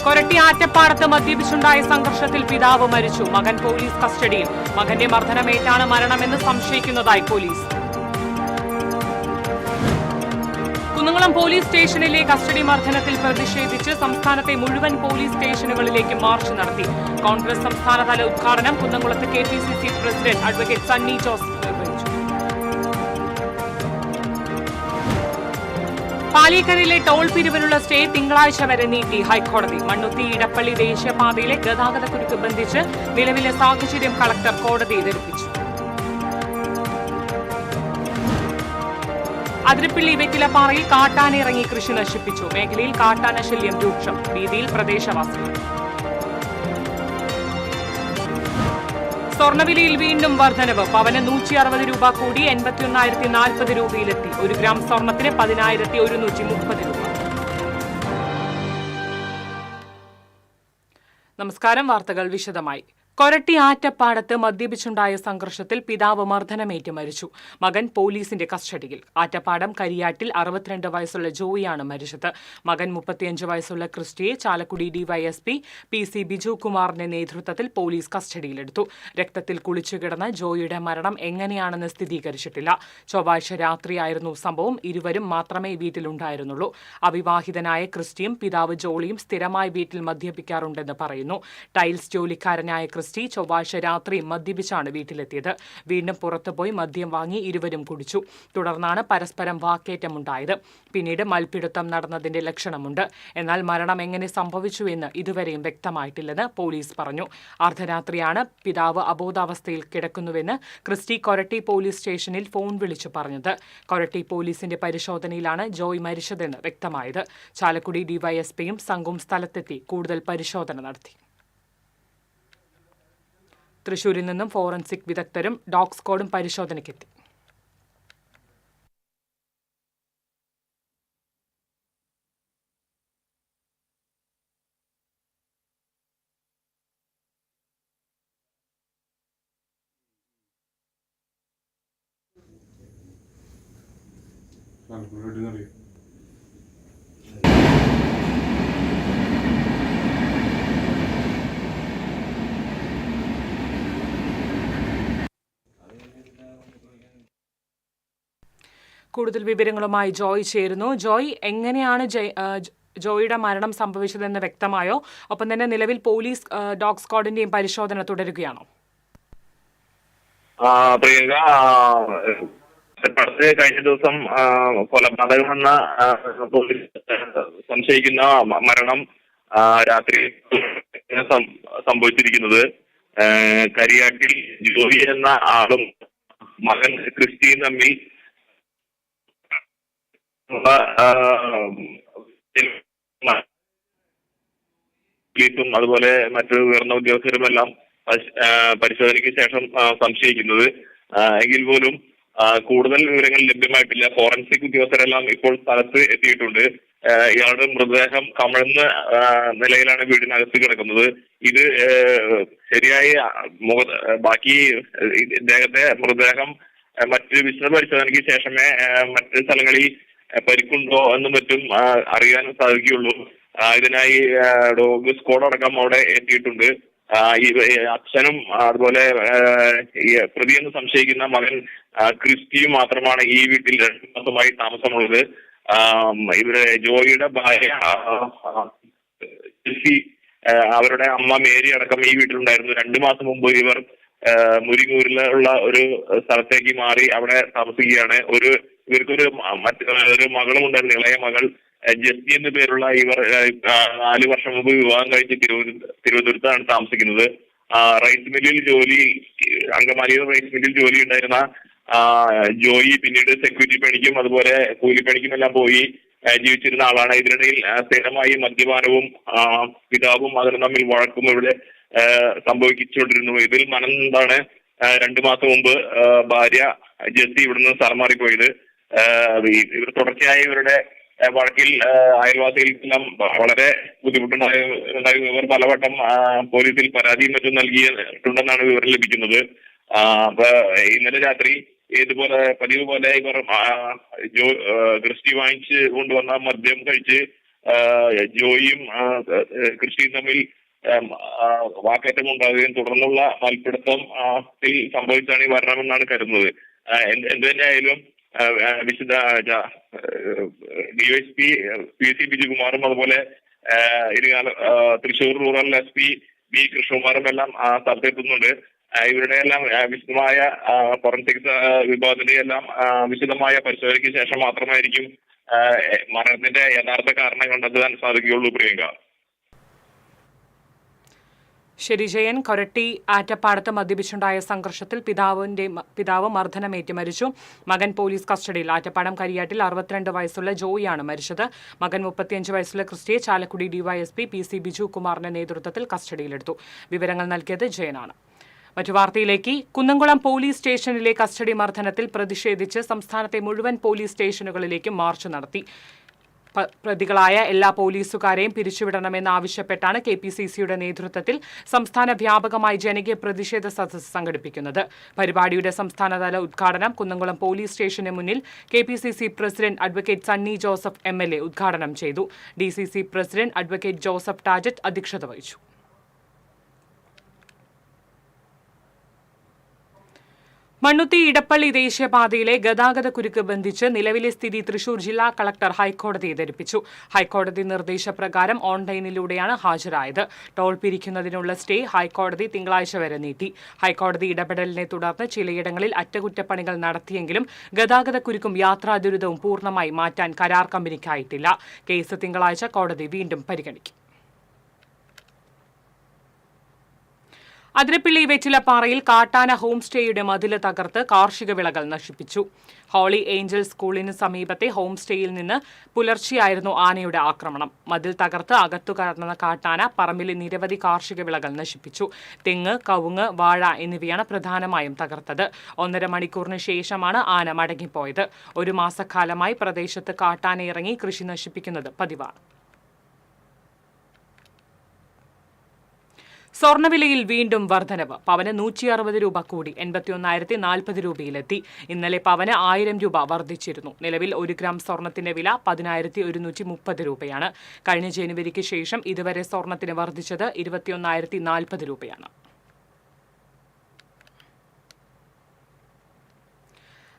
കൊരട്ടി ആറ്റപ്പാടത്ത് മദ്യപിച്ചുണ്ടായ സംഘർഷത്തിൽ പിതാവ് മരിച്ചു. മകൻ പോലീസ് കസ്റ്റഡിയിൽ. മകന്റെ മർദ്ദനമേറ്റാണ് മരണമെന്ന് സംശയിക്കുന്നതായി പോലീസ്. കുന്നംകുളം പോലീസ് സ്റ്റേഷനിലെ കസ്റ്റഡി മർദ്ദനത്തിൽ പ്രതിഷേധിച്ച് സംസ്ഥാനത്തെ മുഴുവൻ പോലീസ് സ്റ്റേഷനുകളിലേക്ക് മാർച്ച് നടത്തി. കോൺഗ്രസ് സംസ്ഥാനതല ഉദ്ഘാടനം കുന്നംകുളത്ത് KPCC president advocate Sunny Joseph നിർവഹിച്ചു. പാലിക്കരയിലെ ടോൾ പിരിവിനുള്ള സ്റ്റേ തിങ്കളാഴ്ച വരെ നീട്ടി ഹൈക്കോടതി. മണ്ണുത്തി ഇടപ്പള്ളി ദേശീയപാതയിലെ ഗതാഗതക്കുരുക്ക് ബന്ധിച്ച് നിലവിലെ സാഹചര്യം കളക്ടർ കോടതിയെ ധരിപ്പിച്ചു. അതിരപ്പിള്ളി വെറ്റിലപ്പാറയിൽ കാട്ടാന ഇറങ്ങി കൃഷി നശിപ്പിച്ചു. മേഖലയിൽ കാട്ടാന ശല്യം രൂക്ഷം. ഭീതിയിൽ പ്രദേശവാസികൾ. സ്വർണ്ണവിലയിൽ വീണ്ടും വർധനവ്. പവന് 160 രൂപ കൂടി 81,040 രൂപയിലെത്തി. 1 ഗ്രാം സ്വർണത്തിന് 10,130 രൂപ. നമസ്കാരം. വാർത്തകൾ വിശദമായി. കൊരട്ടി ആറ്റപ്പാടത്ത് മദ്യപിച്ചുണ്ടായ സംഘർഷത്തിൽ പിതാവ് മർദ്ദനമേറ്റ് മരിച്ചു. മകൻ പോലീസിന്റെ കസ്റ്റഡിയിൽ. ആറ്റപ്പാടം കരിയാട്ടിൽ 62 വയസ്സുള്ള ജോയിയാണ് മരിച്ചത്. മകൻ 35 വയസ്സുള്ള ക്രിസ്റ്റിയെ ചാലക്കുടി DYSP PC ബിജു കുമാറിന്റെ നേതൃത്വത്തിൽ പോലീസ് കസ്റ്റഡിയിലെടുത്തു. രക്തത്തിൽ കുളിച്ചുകിടന്ന ജോയിയുടെ മരണം എങ്ങനെയാണെന്ന് സ്ഥിരീകരിച്ചിട്ടില്ല. ചൊവ്വാഴ്ച രാത്രിയായിരുന്നു സംഭവം. ഇരുവരും മാത്രമേ വീട്ടിലുണ്ടായിരുന്നുള്ളൂ. അവിവാഹിതനായ ക്രിസ്റ്റിയും പിതാവ് ജോളിയും സ്ഥിരമായി വീട്ടിൽ മദ്യപിക്കാറുണ്ടെന്ന് പറയുന്നു. ടൈൽസ് ജോലിക്കാരനായ ക്രിസ്റ്റി ചൊവ്വാഴ്ച രാത്രി മദ്യപിച്ചാണ് വീട്ടിലെത്തിയത്. വീണ്ടും പുറത്തുപോയി മദ്യം വാങ്ങി ഇരുവരും കുടിച്ചു. തുടർന്നാണ് പരസ്പരം വാക്കേറ്റമുണ്ടായത്. പിന്നീട് മൽപ്പിടുത്തം നടന്നതിന്റെ ലക്ഷണമുണ്ട്. എന്നാൽ മരണം എങ്ങനെ സംഭവിച്ചു എന്ന് ഇതുവരെയും വ്യക്തമായിട്ടില്ലെന്ന് പോലീസ് പറഞ്ഞു. അർദ്ധരാത്രിയാണ് പിതാവ് അബോധാവസ്ഥയിൽ കിടക്കുന്നുവെന്ന് ക്രിസ്റ്റി കൊരട്ടി പോലീസ് സ്റ്റേഷനിൽ ഫോൺ വിളിച്ചു പറഞ്ഞത്. കൊരട്ടി പോലീസിന്റെ പരിശോധനയിലാണ് ജോയ് മരിച്ചതെന്ന് വ്യക്തമായത്. ചാലക്കുടി DYSPയും സംഘവും സ്ഥലത്തെത്തി കൂടുതൽ പരിശോധന നടത്തി. തൃശൂരിൽ നിന്നും ഫോറൻസിക് വിദഗ്ധരും ഡോഗ് സ്ക്വാഡും പരിശോധനയ്ക്കെത്തി. കൂടുതൽ വിവരങ്ങളുമായി ജോയ് ചേരുന്നു. ജോയ്, എങ്ങനെയാണ് ജോയിയുടെ മരണം സംഭവിച്ചതെന്ന് വ്യക്തമായോ? ഒപ്പം തന്നെ നിലവിൽ പോലീസ് ഡോഗ് സ്ക്വാഡിന്റെയും പരിശോധന തുടരുകയാണോ? പ്രിയങ്ക, കഴിഞ്ഞ ദിവസം കൊലപാതകമെന്ന പോലീസ് സംശയിക്കുന്ന മരണം രാത്രി സംഭവിച്ചിരിക്കുന്നത് കരിയാട്ടിൽ ജോയി എന്ന ആളും മകൻ ക്രിസ്റ്റിയും തമ്മിൽ പോലീസും അതുപോലെ മറ്റു ഉയർന്ന ഉദ്യോഗസ്ഥരുമെല്ലാം പരിശോധനയ്ക്ക് ശേഷം സംശയിക്കുന്നത്. എങ്കിൽ പോലും കൂടുതൽ വിവരങ്ങൾ ലഭ്യമായിട്ടില്ല. ഫോറൻസിക് ഉദ്യോഗസ്ഥരെല്ലാം ഇപ്പോൾ സ്ഥലത്ത് എത്തിയിട്ടുണ്ട്. ഇയാളുടെ മൃതദേഹം കമഴ്ന്ന നിലയിലാണ് വീടിനകത്ത് കിടക്കുന്നത്. ഇത് ശരിയായി ബാക്കി ഇദ്ദേഹത്തെ മൃതദേഹം മറ്റ് വിശദ പരിശോധനയ്ക്ക് ശേഷമേ മറ്റ് സ്ഥലങ്ങളിൽ പരിക്കുണ്ടോ എന്നും മറ്റും അറിയാൻ സാധിക്കുകയുള്ളൂ. ഇതിനായി ഡോഗ് സ്ക്വാഡ് അടക്കം അവിടെ എത്തിയിട്ടുണ്ട്. ഈ അച്ഛനും അതുപോലെ പ്രതിയെന്ന് സംശയിക്കുന്ന മകൻ ക്രിസ്റ്റിയും മാത്രമാണ് ഈ വീട്ടിൽ 2 മാസമായി താമസമുള്ളത്. ഇവര് ജോയിയുടെ ഭാര്യ ജെസ്സി, അവരുടെ അമ്മ മേരി അടക്കം ഈ വീട്ടിലുണ്ടായിരുന്നു. 2 മാസം മുമ്പ് ഇവർ മുരിങ്ങൂരിലുള്ള ഒരു സ്ഥലത്തേക്ക് മാറി അവിടെ താമസിക്കുകയാണ്. ഇവർക്കൊരു ഒരു മകളും ഉണ്ടായിരുന്നു, ഇളയ മകൾ ജെസ്സി എന്ന പേരുള്ള ഇവർ 4 വർഷം മുമ്പ് വിവാഹം കഴിച്ച് തിരുവനന്തപുരത്താണ് താമസിക്കുന്നത്. റൈസ് മില്ലിൽ അങ്കമാലിയിൽ റൈസ് മില്ലിൽ ജോലി ഉണ്ടായിരുന്ന ജോയി പിന്നീട് സെക്യൂരിറ്റി പണിക്കും അതുപോലെ കൂലിപ്പണിക്കും എല്ലാം പോയി ജീവിച്ചിരുന്ന ആളാണ്. ഇതിനിടയിൽ സ്ഥിരമായി മദ്യപാനവും പിതാവും മകനും തമ്മിൽ വഴക്കും ഇവിടെ സംഭവിച്ചുകൊണ്ടിരുന്നു. ഇതിൽ മനംതാണ് 2 മാസം മുമ്പ് ഭാര്യ ജെസ്സി ഇവിടുന്ന് സ്ഥലം മാറിപ്പോയത്. ഇവർ തുടർച്ചയായി ഇവരുടെ വഴക്കിൽ അയൽവാസികൾക്കെല്ലാം വളരെ ബുദ്ധിമുട്ടുണ്ടായി. ഇവർ പലവട്ടം പോലീസിൽ പരാതിയും മറ്റും നൽകിയിട്ടുണ്ടെന്നാണ് വിവരം ലഭിക്കുന്നത്. അപ്പൊ ഇന്നലെ രാത്രി പതിവ് പോലെ ഇവർ ക്രിസ്റ്റി വാങ്ങിച്ച് കൊണ്ടുവന്ന മദ്യം കഴിച്ച് ജോയിയും കൃഷിയും തമ്മിൽ വാക്കേറ്റം ഉണ്ടാകുകയും തുടർന്നുള്ള മൽപ്പിടുത്തം സംഭവിച്ചാണ് ഈ മരണമെന്നാണ് കരുതുന്നത്. എന്ത് തന്നെയായാലും വിശുദ്ധ ഡിവൈഎസ്പി PC ബിജുകുമാറും അതുപോലെ തൃശൂർ റൂറൽ SP B കൃഷ്ണകുമാറും എല്ലാം സ്ഥലത്തെത്തുന്നുണ്ട്. ഇവരുടെ എല്ലാം വിശദമായ ഫോറൻസിക് വിഭാഗത്തിന്റെ എല്ലാം വിശദമായ പരിശോധനയ്ക്ക് ശേഷം മാത്രമായിരിക്കും മരണത്തിന്റെ യഥാർത്ഥ കാരണം കണ്ടെത്താൻ സാധിക്കുകയുള്ളൂ. പ്രിയങ്ക. ശരി ജയൻ. കൊരട്ടി ആറ്റപ്പാടത്ത് മദ്യപിച്ചുണ്ടായ സംഘർഷത്തിൽ പിതാവ് മർദ്ദനമേറ്റ് മരിച്ചു. മകൻ പോലീസ് കസ്റ്റഡിയിൽ. ആറ്റപ്പാടം കരിയാട്ടിൽ 62 വയസ്സുള്ള ജോയിയാണ് മരിച്ചത്. മകൻ 35 വയസ്സുള്ള ക്രിസ്റ്റിയെ ചാലക്കുടി DYSP PC ബിജുകുമാറിന്റെ നേതൃത്വത്തിൽ കസ്റ്റഡിയിലെടുത്തു. വിവരങ്ങൾ നൽകിയത് ജയനാണ്. മറ്റു വാർത്തയിലേക്ക്. കുന്നംകുളം പോലീസ് സ്റ്റേഷനിലെ കസ്റ്റഡി മർദ്ദനത്തിൽ പ്രതിഷേധിച്ച് സംസ്ഥാനത്തെ മുഴുവൻ പോലീസ് സ്റ്റേഷനുകളിലേക്കും മാർച്ച് നടത്തി. പ്രതികളായ എല്ലാ പോലീസുകാരെയും പിരിച്ചുവിടണമെന്നാവശ്യപ്പെട്ടാണ് KPCCയുടെ നേതൃത്വത്തിൽ സംസ്ഥാന വ്യാപകമായി ജനകീയ പ്രതിഷേധ സദസ്സ് സംഘടിപ്പിക്കുന്നത്. പരിപാടിയുടെ സംസ്ഥാനതല ഉദ്ഘാടനം കുന്നംകുളം പോലീസ് സ്റ്റേഷന് മുന്നിൽ KPCC president advocate Sunny Joseph MLA ഉദ്ഘാടനം ചെയ്തു. DCC പ്രസിഡന്റ് അഡ്വക്കേറ്റ് ജോസഫ് ടാജറ്റ് അധ്യക്ഷത വഹിച്ചു. മണ്ണുത്തി ഇടപ്പള്ളി ദേശീയപാതയിലെ ഗതാഗത കുരുക്ക് ബന്ധിച്ച് നിലവിലെ സ്ഥിതി തൃശൂർ ജില്ലാ കളക്ടർ ഹൈക്കോടതിയെ ധരിപ്പിച്ചു. ഹൈക്കോടതി നിർദ്ദേശപ്രകാരം ഓൺലൈനിലൂടെയാണ് ഹാജരായത്. ടോൾ പിരിക്കുന്നതിനുള്ള സ്റ്റേ ഹൈക്കോടതി തിങ്കളാഴ്ച വരെ നീട്ടി. ഹൈക്കോടതി ഇടപെടലിനെ തുടർന്ന് ചിലയിടങ്ങളിൽ അറ്റകുറ്റപ്പണികൾ നടത്തിയെങ്കിലും ഗതാഗത കുരുക്കും യാത്രാ ദുരിതവും പൂർണ്ണമായി മാറ്റാൻ കരാർ കമ്പനിക്കായിട്ടില്ല. കേസ് തിങ്കളാഴ്ച കോടതി വീണ്ടും പരിഗണിക്കും. അതിരപ്പിള്ളി വെറ്റിലപ്പാറയിൽ കാട്ടാന ഹോം സ്റ്റേയുടെ മതില് തകർത്ത് കാർഷിക വിളകൾ നശിപ്പിച്ചു. ഹോളി ഏഞ്ചൽ സ്കൂളിന് സമീപത്തെ ഹോം സ്റ്റേയിൽ നിന്ന് പുലർച്ചെയായിരുന്നു ആനയുടെ ആക്രമണം. മതിൽ തകർത്ത് അകത്തു കടന്ന കാട്ടാന പറമ്പിലെ നിരവധി കാർഷിക വിളകൾ നശിപ്പിച്ചു. തെങ്ങ്, കവുങ്ങ്, വാഴ എന്നിവയാണ് പ്രധാനമായും തകർത്തത്. 1.5 മണിക്കൂറിന് ശേഷമാണ് ആന മടങ്ങിപ്പോയത്. 1 മാസക്കാലമായി പ്രദേശത്ത് കാട്ടാന ഇറങ്ങി കൃഷി നശിപ്പിക്കുന്നത് പതിവാണ്. സ്വർണ്ണവിലയിൽ വീണ്ടും വർധനവ്. പവന് 160 രൂപ കൂടി 81,040 രൂപയിലെത്തി. ഇന്നലെ പവന് 1000 രൂപ വർദ്ധിച്ചിരുന്നു. നിലവിൽ 1 ഗ്രാം സ്വർണത്തിന്റെ വില 10,130 രൂപയാണ്. കഴിഞ്ഞ ജനുവരിക്ക് ശേഷം ഇതുവരെ സ്വർണത്തിന് വർദ്ധിച്ചത് 21,040 രൂപയാണ്.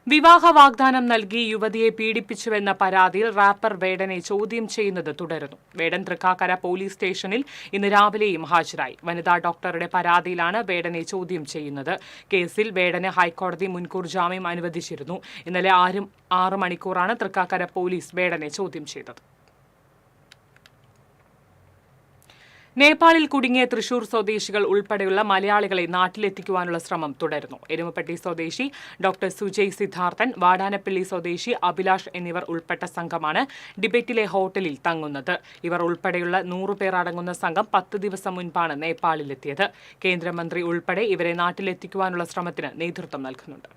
വിവാഹ വാഗ്ദാനം നൽകി യുവതിയെ പീഡിപ്പിച്ചുവെന്ന പരാതിയിൽ റാപ്പർ വേടനെ ചോദ്യം ചെയ്യുന്നത് തുടരുന്നു. വേടൻ തൃക്കാക്കര പോലീസ് സ്റ്റേഷനിൽ ഇന്ന് രാവിലെയും ഹാജരായി. വനിതാ ഡോക്ടറുടെ പരാതിയിലാണ് വേടനെ ചോദ്യം ചെയ്യുന്നത്. കേസിൽ വേടന് ഹൈക്കോടതി മുൻകൂർ ജാമ്യം അനുവദിച്ചിരുന്നു. ഇന്നലെ 6 മണിക്കൂറാണ് തൃക്കാക്കര പോലീസ് വേടനെ ചോദ്യം ചെയ്തത്. നേപ്പാളിൽ കുടുങ്ങിയ തൃശൂർ സ്വദേശികൾ ഉൾപ്പെടെയുള്ള മലയാളികളെ നാട്ടിലെത്തിക്കുവാനുള്ള ശ്രമം തുടരുന്നു. എരുമപ്പെട്ടി സ്വദേശി ഡോക്ടർ സുജയ് സിദ്ധാർത്ഥൻ, വാടാനപ്പള്ളി സ്വദേശി അഭിലാഷ് എന്നിവർ ഉൾപ്പെട്ട സംഘമാണ് ഡിബേറ്റിലെ ഹോട്ടലിൽ തങ്ങുന്നത്. ഇവർ ഉൾപ്പെടെയുള്ള 100 പേർ അടങ്ങുന്ന സംഘം 10 ദിവസം മുൻപാണ് നേപ്പാളിലെത്തിയത്. കേന്ദ്രമന്ത്രി ഉൾപ്പെടെ ഇവരെ നാട്ടിലെത്തിക്കുവാനുള്ള ശ്രമത്തിന് നേതൃത്വം നൽകുന്നുണ്ട്.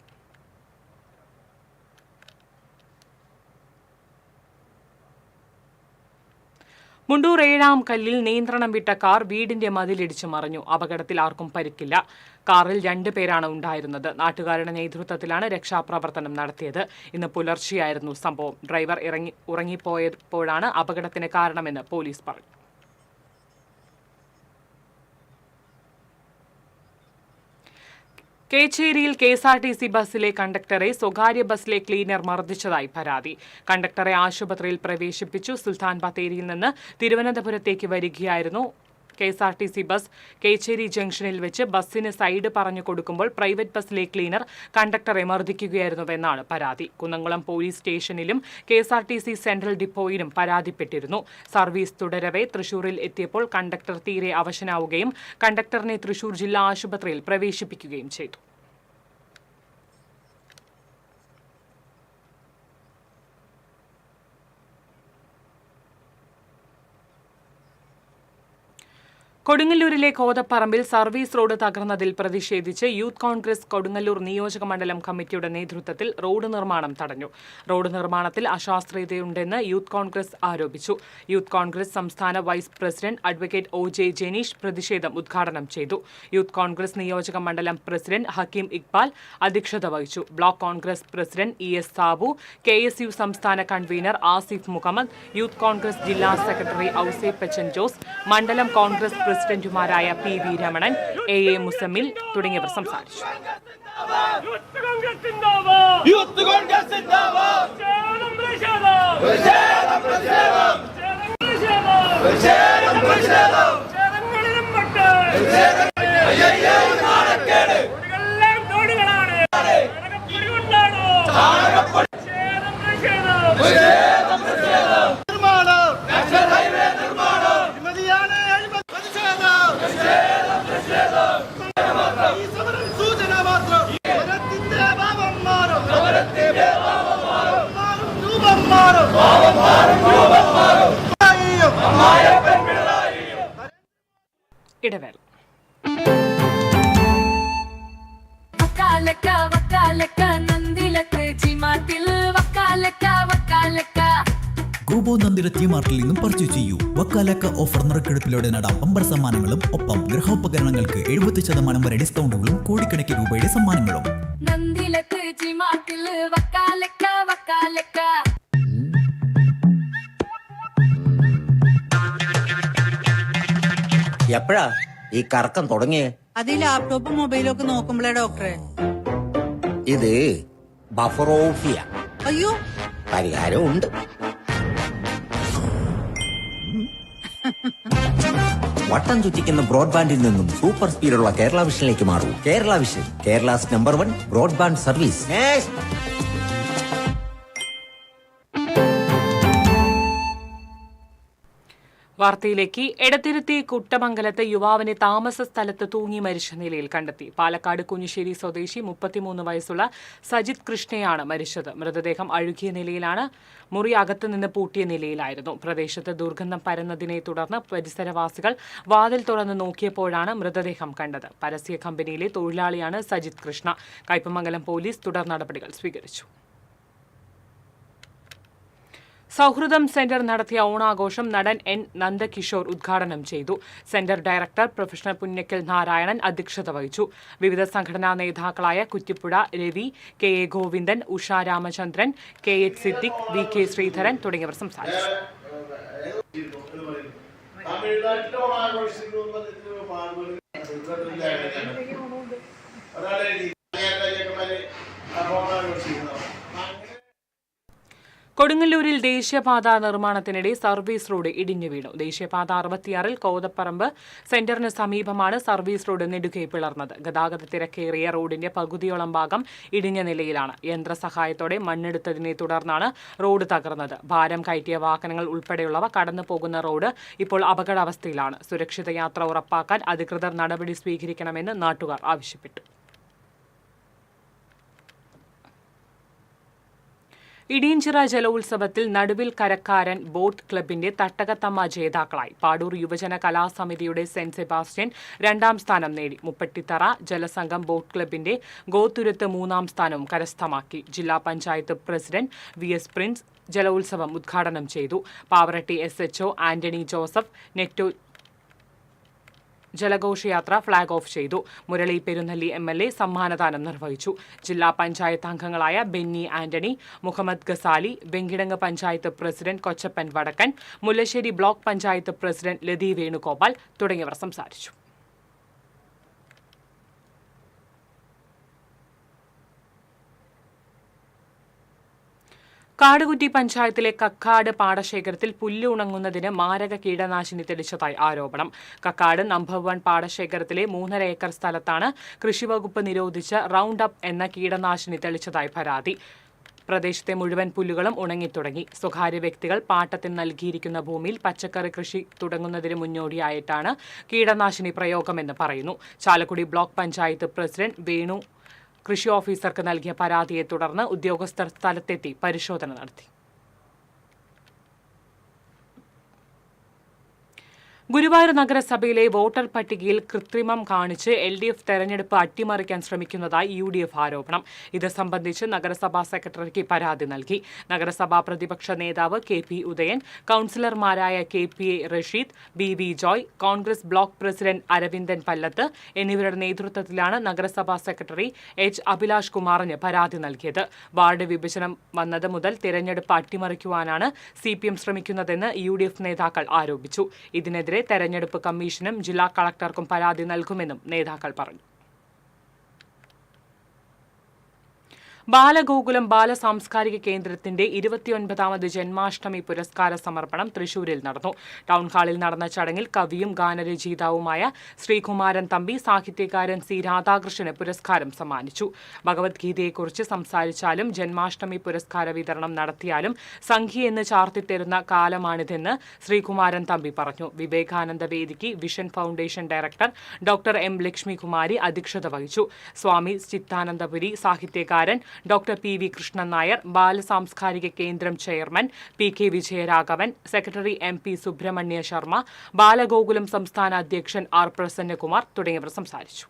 മുണ്ടൂർ 7-ാം കല്ലിൽ നിയന്ത്രണം വിട്ട കാർ വീടിന്റെ മതിലിടിച്ച് മറിഞ്ഞു. അപകടത്തിൽ ആർക്കും പരിക്കില്ല. കാറിൽ 2 പേരാണ് ഉണ്ടായിരുന്നത്. നാട്ടുകാരുടെ നേതൃത്വത്തിലാണ് രക്ഷാപ്രവർത്തനം നടത്തിയത്. ഇന്ന് പുലർച്ചെയായിരുന്നു സംഭവം. ഡ്രൈവർ ഉറങ്ങിപ്പോയപ്പോഴാണ് അപകടത്തിന് കാരണമെന്ന് പോലീസ് പറഞ്ഞു. കേച്ചേരിയിൽ KSRTC ബസ്സിലെ കണ്ടക്ടറെ സ്വകാര്യ ബസ്സിലെ ക്ലീനർ മർദ്ദിച്ചതായി പരാതി. കണ്ടക്ടറെ ആശുപത്രിയിൽ പ്രവേശിപ്പിച്ചു. സുൽത്താൻ ബത്തേരിയിൽ നിന്ന് തിരുവനന്തപുരത്തേക്ക് വരികയായിരുന്നു KSRTC ബസ്. കേച്ചേരി ജംഗ്ഷനിൽ വെച്ച് ബസ്സിന് സൈഡ് പറഞ്ഞു കൊടുക്കുമ്പോൾ പ്രൈവറ്റ് ബസ്സിലെ ക്ലീനർ കണ്ടക്ടറെ മർദ്ദിക്കുകയായിരുന്നുവെന്നാണ് പരാതി. കുന്നംകുളം പോലീസ് സ്റ്റേഷനിലും KSRTC സെൻട്രൽ ഡിപ്പോയിലും പരാതിപ്പെട്ടിരുന്നു. സർവീസ് തുടരവെ തൃശൂരിൽ എത്തിയപ്പോൾ കണ്ടക്ടർ തീരെ അവശനാവുകയും കണ്ടക്ടറിനെ തൃശൂർ ജില്ലാ ആശുപത്രിയിൽ പ്രവേശിപ്പിക്കുകയും ചെയ്തു. കൊടുങ്ങല്ലൂരിലെ കോതപ്പറമ്പിൽ സർവീസ് റോഡ് തകർന്നതിൽ പ്രതിഷേധിച്ച് യൂത്ത് കോൺഗ്രസ് കൊടുങ്ങല്ലൂർ നിയോജക മണ്ഡലം കമ്മിറ്റിയുടെ നേതൃത്വത്തിൽ റോഡ് നിർമ്മാണം തടഞ്ഞു. റോഡ് നിർമ്മാണത്തിൽ അശാസ്ത്രീയതയുണ്ടെന്ന് യൂത്ത് കോൺഗ്രസ് ആരോപിച്ചു. യൂത്ത് കോൺഗ്രസ് സംസ്ഥാന വൈസ് പ്രസിഡന്റ് അഡ്വക്കേറ്റ് ഒ.ജെ. ജെനീഷ് പ്രതിഷേധം ഉദ്ഘാടനം ചെയ്തു. യൂത്ത് കോൺഗ്രസ് നിയോജക മണ്ഡലം പ്രസിഡന്റ് ഹക്കീം ഇക്ബാൽ അധ്യക്ഷത വഹിച്ചു. Block Congress president ES. Sabu, KSU സംസ്ഥാന കൺവീനർ ആസിഫ് മുഹമ്മദ്, യൂത്ത് കോൺഗ്രസ് ജില്ലാ സെക്രട്ടറി ഔസേപ്പച്ചൻ ജോസ്, മണ്ഡലം കോൺഗ്രസ് പ്രസിഡന്റുമാരായ പി.വി. രമണൻ, എ.എ. മുസമ്മിൽ തുടങ്ങിയവർ സംസാരിച്ചു. ഇടവേള. ഗോബോ നന്ദിയുടെ തീമാർട്ടിൽ നിന്നും പർച്ചേസ് ചെയ്യൂ. വക്കാലക്ക ഓഫർ നറുക്കെടുപ്പിലൂടെ നേടാം ബമ്പർ സമ്മാനങ്ങളും ഒപ്പം ഗൃഹോപകരണങ്ങൾക്ക് 70% വരെ ഡിസ്കൗണ്ടുകളും കോടിക്കണക്കിന് രൂപയുടെ സമ്മാനങ്ങളും. എപ്പോഴാ ഈ കറക്കം തുടങ്ങിയേ? അത് ഈ ലാപ്ടോപ്പും മൊബൈലും ഒക്കെ നോക്കുമ്പോഴേ ഡോക്ടറെ. ഇത് ബഫറോഫിയ. അയ്യോ, പരിഹാരം ഉണ്ട്. വട്ടം ചുറ്റിക്കുന്ന ബ്രോഡ്ബാൻഡിൽ നിന്നും സൂപ്പർ സ്പീഡുള്ള കേരള വിഷനിലേക്ക് മാറൂ. Kerala Vision, Kerala's number 1 broadband service. വാർത്തയിലേക്ക്. എടത്തിരുത്തി കുട്ടമംഗലത്ത് യുവാവിനെ താമസ സ്ഥലത്ത് തൂങ്ങി മരിച്ച നിലയിൽ കണ്ടെത്തി. പാലക്കാട് കുഞ്ഞിശ്ശേരി സ്വദേശി 33 വയസ്സുള്ള സജിത് കൃഷ്ണയാണ് മരിച്ചത്. മൃതദേഹം അഴുകിയ നിലയിലാണ്. മുറി അകത്തുനിന്ന് പൂട്ടിയ നിലയിലായിരുന്നു. പ്രദേശത്ത് ദുർഗന്ധം പരന്നതിനെ തുടർന്ന് പരിസരവാസികൾ വാതിൽ തുറന്ന് നോക്കിയപ്പോഴാണ് മൃതദേഹം കണ്ടത്. പരസ്യ കമ്പനിയിലെ തൊഴിലാളിയാണ് സജിത് കൃഷ്ണ. കയ്പമംഗലം പോലീസ് തുടർ നടപടികൾ സ്വീകരിച്ചു. സൗഹൃദം സെന്റർ നടത്തിയ ഓണാഘോഷം നടൻ എൻ നന്ദകിഷോർ ഉദ്ഘാടനം ചെയ്തു. Centre director professor Punnakkal Narayanan അധ്യക്ഷത വഹിച്ചു. വിവിധ സംഘടനാ നേതാക്കളായ കുറ്റിപ്പുഴ രവി, കെ.എ. ഗോവിന്ദൻ, ഉഷ രാമചന്ദ്രൻ, കെ.എച്ച്. സിദ്ദിഖ്, വി.കെ. ശ്രീധരൻ തുടങ്ങിയവർ സംസാരിച്ചു. കൊടുങ്ങല്ലൂരിൽ ദേശീയപാത നിർമ്മാണത്തിനിടെ സർവീസ് റോഡ് ഇടിഞ്ഞു വീണു. ദേശീയപാത 66-ൽ കോതപ്പറമ്പ് സെന്ററിന് സമീപമാണ് സർവീസ് റോഡ് നെടുകെ പിളർന്നത്. ഗതാഗത തിരക്കേറിയ റോഡിന്റെ പകുതിയോളം ഭാഗം ഇടിഞ്ഞ നിലയിലാണ്. യന്ത്രസഹായത്തോടെ മണ്ണെടുത്തതിനെ തുടർന്നാണ് റോഡ് തകർന്നത്. ഭാരം കയറ്റിയ വാഹനങ്ങൾ ഉൾപ്പെടെയുള്ളവ കടന്നു പോകുന്ന റോഡ് ഇപ്പോൾ അപകടാവസ്ഥയിലാണ്. സുരക്ഷിത യാത്ര ഉറപ്പാക്കാൻ അധികൃതർ നടപടി സ്വീകരിക്കണമെന്ന് നാട്ടുകാർ ആവശ്യപ്പെട്ടു. ഇടിയഞ്ചിറ ജലോത്സവത്തിൽ നടുവിൽ കരക്കാരൻ ബോട്ട് ക്ലബിന്റെ തട്ടകത്തമ്മ ജേതാക്കളായി. പാടൂർ യുവജന കലാസമിതിയുടെ സെന്റ് സെബാസ്റ്റ്യൻ 2ാം സ്ഥാനം നേടി. മുപ്പട്ടിത്തറ ജലസംഘം ബോട്ട് ക്ലബിന്റെ ഗോത്തുരുത്ത് 3ാം സ്ഥാനവും കരസ്ഥമാക്കി. ജില്ലാ പഞ്ചായത്ത് പ്രസിഡന്റ് വി.എസ്. പ്രിൻസ് ജലോത്സവം ഉദ്ഘാടനം ചെയ്തു. പാവറട്ടി SHO ആന്റണി ജോസഫ് നെറ്റോ ജലഘോഷയാത്ര ഫ്ളാഗ് ഓഫ് ചെയ്തു. മുരളി പെരുന്നല്ലി MLA സമ്മാനദാനം നിർവഹിച്ചു. ജില്ലാ പഞ്ചായത്ത് അംഗങ്ങളായ Benny Antony, Muhammad Ghazali, Venkitangu panchayat president Kochappan Vadakkan, Mullassery block panchayat president Lathi Venugopal തുടങ്ങിയവർ സംസാരിച്ചു. കാടുകുറ്റി പഞ്ചായത്തിലെ കക്കാട് പാടശേഖരത്തിൽ പുല്ല് ഉണങ്ങുന്നതിന് മാരക കീടനാശിനി തെളിച്ചതായി ആരോപണം. കക്കാട് നമ്പർ 1 പാടശേഖരത്തിലെ 3.5 ഏക്കർ സ്ഥലത്താണ് കൃഷിവകുപ്പ് നിരോധിച്ച റൗണ്ട് അപ്പ് എന്ന കീടനാശിനി തെളിച്ചതായി പരാതി. പ്രദേശത്തെ മുഴുവൻ പുല്ലുകളും ഉണങ്ങിത്തുടങ്ങി. സ്വകാര്യ വ്യക്തികൾ പാട്ടത്തിന് നൽകിയിരിക്കുന്ന ഭൂമിയിൽ പച്ചക്കറി കൃഷി തുടങ്ങുന്നതിന് മുന്നോടിയായിട്ടാണ് കീടനാശിനി പ്രയോഗമെന്ന് പറയുന്നു. ചാലക്കുടി ബ്ലോക്ക് പഞ്ചായത്ത് പ്രസിഡന്റ് വേണു കൃഷി ഓഫീസർക്ക് നൽകിയ പരാതിയെ തുടർന്ന് ഉദ്യോഗസ്ഥർ സ്ഥലത്തെത്തി പരിശോധന നടത്തി. ഗുരുവായൂർ നഗരസഭയിലെ വോട്ടർ പട്ടികയിൽ കൃത്രിമം കാണിച്ച് LDF തെരഞ്ഞെടുപ്പ് അട്ടിമറിക്കാൻ ശ്രമിക്കുന്നതായി UDF ആരോപണം. ഇത് സംബന്ധിച്ച് നഗരസഭാ സെക്രട്ടറിക്ക് പരാതി നൽകി. നഗരസഭാ പ്രതിപക്ഷ നേതാവ് KP ഉദയൻ, കൌൺസിലർമാരായ KPA Rasheed, BV Joy, Congress block president Aravindan Pallath എന്നിവരുടെ നേതൃത്വത്തിലാണ് നഗരസഭാ സെക്രട്ടറി H. അഭിലാഷ് കുമാറിന് പരാതി നൽകിയത്. വാർഡ് വിഭജനം വന്നത് മുതൽ തെരഞ്ഞെടുപ്പ് അട്ടിമറിക്കുവാനാണ് CPM ശ്രമിക്കുന്നതെന്ന് UDF നേതാക്കൾ ആരോപിച്ചു. ഇതിനെതിരെ തെരഞ്ഞെടുപ്പ് കമ്മീഷനും ജില്ലാ കളക്ടർക്കും പരാതി നൽകുമെന്നും നേതാക്കൾ പറഞ്ഞു. ബാലഗോകുലം ബാലസാംസ്കാരിക കേന്ദ്രത്തിന്റെ 29ാമത് ജന്മാഷ്ടമി പുരസ്കാര സമർപ്പണം തൃശൂരിൽ നടന്നു. ടൗൺ ഹാളിൽ നടന്ന ചടങ്ങിൽ കവിയും ഗാനരചയിതാവുമായ ശ്രീകുമാരൻ തമ്പി സാഹിത്യകാരൻ C. രാധാകൃഷ്ണന് പുരസ്കാരം സമ്മാനിച്ചു. ഭഗവത്ഗീതയെക്കുറിച്ച് സംസാരിച്ചാലും ജന്മാഷ്ടമി പുരസ്കാര വിതരണം നടത്തിയാലും സംഖ്യയെന്ന് ചാർത്തിത്തരുന്ന കാലമാണിതെന്ന് ശ്രീകുമാരൻ തമ്പി പറഞ്ഞു. വിവേകാനന്ദ വേദിക്ക് vision foundation director doctor M. Lakshmikumari അധ്യക്ഷത വഹിച്ചു. സ്വാമി ചിത്താനന്ദപുരി സാഹിത്യകാരൻ ഡോക്ടർ PV കൃഷ്ണൻ നായർ, ബാലസാംസ്കാരിക കേന്ദ്രം chairman PK Vijayaraghavan, secretary MP Subrahmanya Sharma, Balagokulam സംസ്ഥാന അധ്യക്ഷൻ R. പ്രസന്നകുമാർ തുടങ്ങിയവർ സംസാരിച്ചു.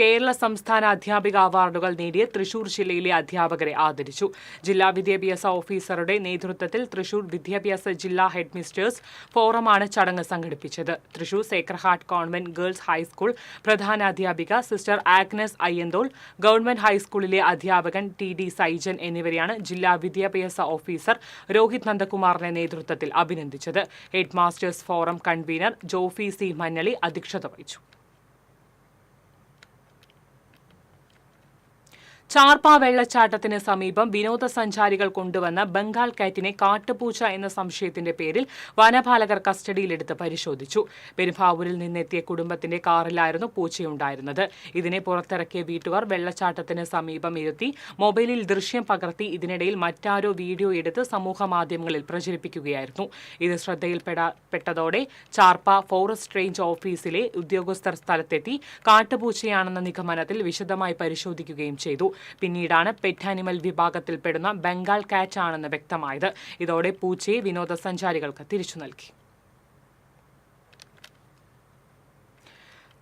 കേരള സംസ്ഥാന അധ്യാപിക അവാർഡുകൾ നേടിയ തൃശൂർ ജില്ലയിലെ അധ്യാപകരെ ആദരിച്ചു. ജില്ലാ വിദ്യാഭ്യാസ ഓഫീസറുടെ നേതൃത്വത്തിൽ തൃശൂർ വിദ്യാഭ്യാസ ജില്ലാ ഹെഡ്മിസ്റ്റേഴ്സ് ഫോറമാണ് ചടങ്ങ് സംഘടിപ്പിച്ചത്. Thrissur Sacred Heart Convent Girls High School പ്രധാനാധ്യാപിക സിസ്റ്റർ ആഗ്നസ് അയ്യന്തോൾ, ഗവൺമെന്റ് ഹൈസ്കൂളിലെ അധ്യാപകൻ TD സൈജൻ എന്നിവരെയാണ് ജില്ലാ വിദ്യാഭ്യാസ ഓഫീസർ രോഹിത് നന്ദകുമാറിന്റെ നേതൃത്വത്തിൽ അഭിനന്ദിച്ചത്. Head masters forum convener Jofy C. Mannali അധ്യക്ഷത വഹിച്ചു. ചാർപ്പ വെള്ളച്ചാട്ടത്തിന് സമീപം വിനോദസഞ്ചാരികൾ കൊണ്ടുവന്ന ബംഗാൾ കാറ്റിനെ കാട്ടുപൂച്ച എന്ന സംശയത്തിന്റെ പേരിൽ വനപാലകർ കസ്റ്റഡിയിലെടുത്ത് പരിശോധിച്ചു. പെരുമ്പാവൂരിൽ നിന്നെത്തിയ കുടുംബത്തിന്റെ കാറിലായിരുന്നു പൂച്ചയുണ്ടായിരുന്നത്. ഇതിനെ പുറത്തിറക്കിയ വീട്ടുകാർ വെള്ളച്ചാട്ടത്തിന് സമീപം ഇരുത്തി മൊബൈലിൽ ദൃശ്യം പകർത്തി ഇതിനിടയിൽ മറ്റാരോ വീഡിയോ എടുത്ത് സമൂഹമാധ്യമങ്ങളിൽ പ്രചരിപ്പിക്കുകയായിരുന്നു. ഇത് ശ്രദ്ധയിൽപ്പെട്ടതോടെ ചാർപ്പ ഫോറസ്റ്റ് റേഞ്ച് ഓഫീസിലെ ഉദ്യോഗസ്ഥർ സ്ഥലത്തെത്തി കാട്ടുപൂച്ചയാണെന്ന നിഗമനത്തിൽ വിശദമായി പരിശോധിക്കുകയും ചെയ്തു. പിന്നീടാണ് പെറ്റ് ആനിമൽ വിഭാഗത്തിൽപ്പെടുന്ന ബംഗാൾ കാറ്റ് ആണെന്ന് വ്യക്തമായത്. ഇതോടെ പൂച്ചയെ വിനോദസഞ്ചാരികൾക്ക് തിരിച്ചു നൽകി.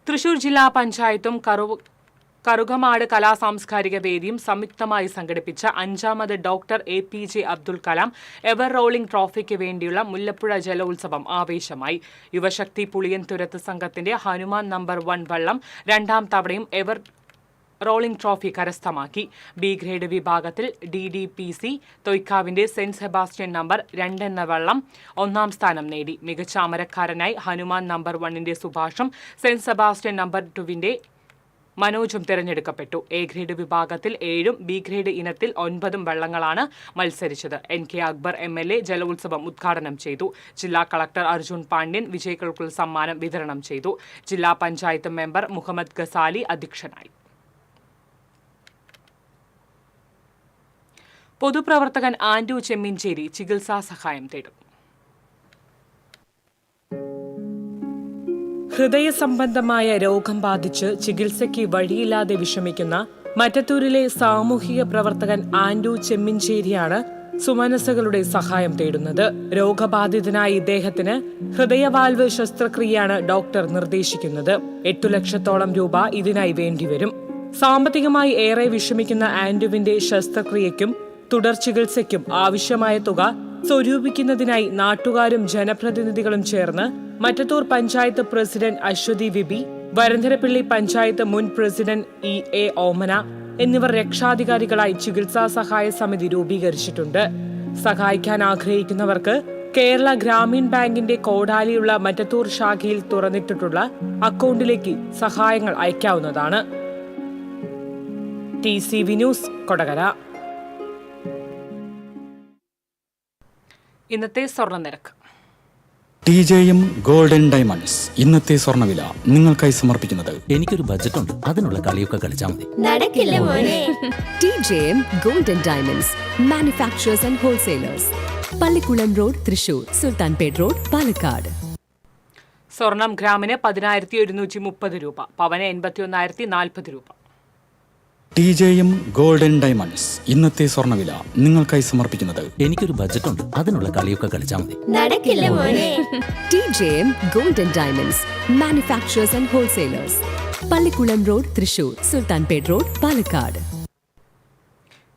തൃശൂർ ജില്ലാ പഞ്ചായത്തും കറുകമാട് കലാസാംസ്കാരിക വേദിയും സംയുക്തമായി സംഘടിപ്പിച്ച 5ാമത് doctor APJ Abdul Kalam ever rolling ട്രോഫിക്ക് വേണ്ടിയുള്ള മുല്ലപ്പുഴ ജലോത്സവം ആവേശമായി. യുവശക്തി പുളിയൻതുരത്ത് സംഘത്തിന്റെ ഹനുമാൻ നമ്പർ 1 വള്ളം 2ാം തവണയും എവർ റോളിംഗ് ട്രോഫി കരസ്ഥമാക്കി. B ഗ്രേഡ് വിഭാഗത്തിൽ DDPC തൊയ്ക്കാവിന്റെ സെന്റ് സെബാസ്റ്റ്യൻ നമ്പർ 2 എന്ന വള്ളം 1ാം സ്ഥാനം നേടി. മികച്ച അമരക്കാരനായി ഹനുമാൻ നമ്പർ 1ന്റെ സുഭാഷും സെന്റ് സെബാസ്റ്റ്യൻ നമ്പർ 2വിന്റെ മനോജും തിരഞ്ഞെടുക്കപ്പെട്ടു. A ഗ്രേഡ് വിഭാഗത്തിൽ 7ഉം B ഗ്രേഡ് ഇനത്തിൽ 9ഉം വള്ളങ്ങളാണ് മത്സരിച്ചത്. NK അക്ബർ MLA ജലോത്സവം ഉദ്ഘാടനം ചെയ്തു. ജില്ലാ കളക്ടർ അർജുൻ പാണ്ഡ്യൻ വിജയികൾക്കുള്ള സമ്മാനം വിതരണം ചെയ്തു. ജില്ലാ പഞ്ചായത്ത് മെമ്പർ മുഹമ്മദ് ഗസാലി അധ്യക്ഷനായി. പൊതുപ്രവർത്തകൻ ആൻഡ്രു ചെമ്മിഞ്ചേരി ചികിത്സാ സഹായം തേടും. ഹൃദയ സംബന്ധമായ രോഗം ബാധിച്ച് ചികിത്സയ്ക്ക് വഴിയില്ലാതെ വിഷമിക്കുന്ന മറ്റത്തൂരിലെ സാമൂഹിക പ്രവർത്തകൻ ആൻഡ്രു ചെമ്മിഞ്ചേരിയാണ് സുമനസ്സുകളുടെ സഹായം തേടുന്നത്. രോഗബാധിതനായ ഇദ്ദേഹത്തിന് ഹൃദയവാൽവ് ശസ്ത്രക്രിയയാണ് ഡോക്ടർ നിർദ്ദേശിക്കുന്നത്. 8 ലക്ഷത്തോളം രൂപ ഇതിനായി വേണ്ടിവരും. സാമ്പത്തികമായി ഏറെ വിഷമിക്കുന്ന ആൻഡ്രുവിന്റെ ശസ്ത്രക്രിയയ്ക്കും തുടർ ചികിത്സയ്ക്കും ആവശ്യമായ തുക സ്വരൂപിക്കുന്നതിനായി നാട്ടുകാരും ജനപ്രതിനിധികളും ചേർന്ന് മറ്റത്തൂർ പഞ്ചായത്ത് പ്രസിഡന്റ് അശ്വതി വിബി, വരന്തരപ്പിള്ളി പഞ്ചായത്ത് മുൻ പ്രസിഡന്റ് EA ഓമന എന്നിവർ രക്ഷാധികാരികളായി ചികിത്സാ സഹായ സമിതി രൂപീകരിച്ചിട്ടുണ്ട്. സഹായിക്കാൻ ആഗ്രഹിക്കുന്നവർക്ക് കേരള ഗ്രാമീൺ ബാങ്കിന്റെ കോടാലിയുള്ള മറ്റത്തൂർ ശാഖയിൽ തുറന്നിട്ടിട്ടുള്ള അക്കൗണ്ടിലേക്ക് സഹായങ്ങൾ അയക്കാവുന്നതാണ്. TCV news Kodakara. ഇന്നത്തെ സ്വർണ്ണനിരക്ക്. TJM ഗോൾഡൻ ഡയമണ്ട്സ് ഇന്നത്തെ സ്വർണ്ണവില നിങ്ങൾക്കായി സമർപ്പിക്കുന്നത്. എനിക്കൊരു ബജറ്റ് ഉണ്ട്, അതിനുള്ള കളിയൊക്കെ കളിച്ചാൽ മതി. നടക്കില്ല മോനെ. TJM golden diamonds manufacturers and wholesalers, Pallikulam road, Thrissur, Sultanpet road, Palakkad. സ്വർണം ഗ്രാമിന് 10,130 രൂപ, പവന് 81,040 രൂപ. TJM ഗോൾഡൻ ഡയമണ്ട്സ് ഇന്നത്തെ സ്വർണ്ണവില നിങ്ങൾക്കായി സമർപ്പിക്കുന്നത് എനിക്കൊരു ബജറ്റുണ്ട്, അതിനുള്ള കളിയൊക്കെ കളിച്ചാൽ മതി. നടക്കില്ല മോനെ. TJM Golden Diamonds, Manufacturers and Wholesalers. Pallikulam road, Thrissur. Sultanpet road, Palakkad.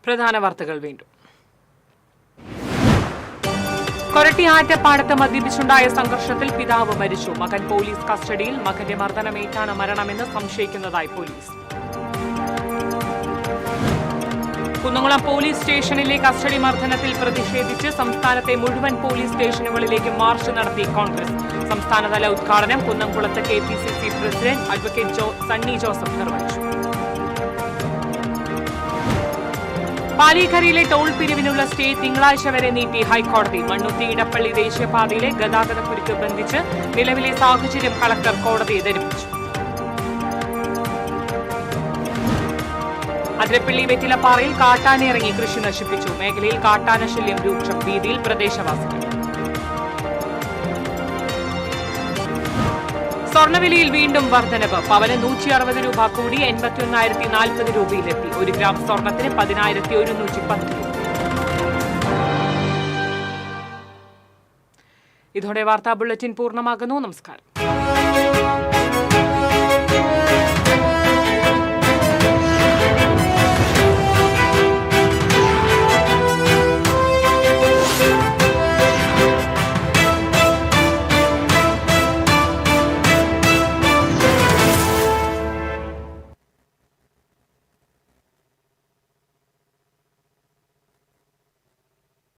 പ്രധാന വാർത്തകൾ വീണ്ടും. കൊരട്ടി ആറ്റപ്പാടത്ത് മദ്യപിച്ചുണ്ടായ സംഘർഷത്തിൽ പിതാവ് മരിച്ചു. മകൻ പോലീസ് കസ്റ്റഡിയിൽ. മകന്റെ മർദ്ദനമേറ്റാണ് മരണമെന്ന് സംശയിക്കുന്നതായി പോലീസ്. കുന്നംകുളം പോലീസ് സ്റ്റേഷനിലെ കസ്റ്റഡി മർദ്ദനത്തിൽ പ്രതിഷേധിച്ച് സംസ്ഥാനത്തെ മുഴുവൻ പോലീസ് സ്റ്റേഷനുകളിലേക്ക് മാർച്ച് നടത്തി കോൺഗ്രസ്. സംസ്ഥാനതല ഉദ്ഘാടനം കുന്നംകുളത്ത് KPCC president advocate Sunny Joseph നിർവഹിച്ചു. പാലിക്കരയിലെ ടോൾ പിരിവിനുള്ള സ്റ്റേ തിങ്കളാഴ്ച വരെ നീട്ടി ഹൈക്കോടതി. മണ്ണുത്തി ഇടപ്പള്ളി ദേശീയപാതയിലെ ഗതാഗതക്കുരുക്ക് ബന്ധിച്ച് നിലവിലെ സാഹചര്യം കളക്ടർ കോടതിയെ ധരിപ്പിച്ചു. അതിരപ്പള്ളി വെറ്റിലപ്പാറയിൽ കാട്ടാനയിറങ്ങി കൃഷി നശിപ്പിച്ചു. മേഖലയിൽ കാട്ടാന ശല്യം രൂക്ഷം. ഭീതിയിൽ പ്രദേശവാസികൾ. സ്വർണ്ണവിലയിൽ വീണ്ടും വർധനവ്. പവന് 160 രൂപ കൂടി 81,040 രൂപയിലെത്തി. 1 ഗ്രാം സ്വർണത്തിന് 10,110 രൂപ. ഇതോടെ വാർത്താ ബുള്ളറ്റിൻ പൂർണ്ണമാകുന്നു. നമസ്കാരം.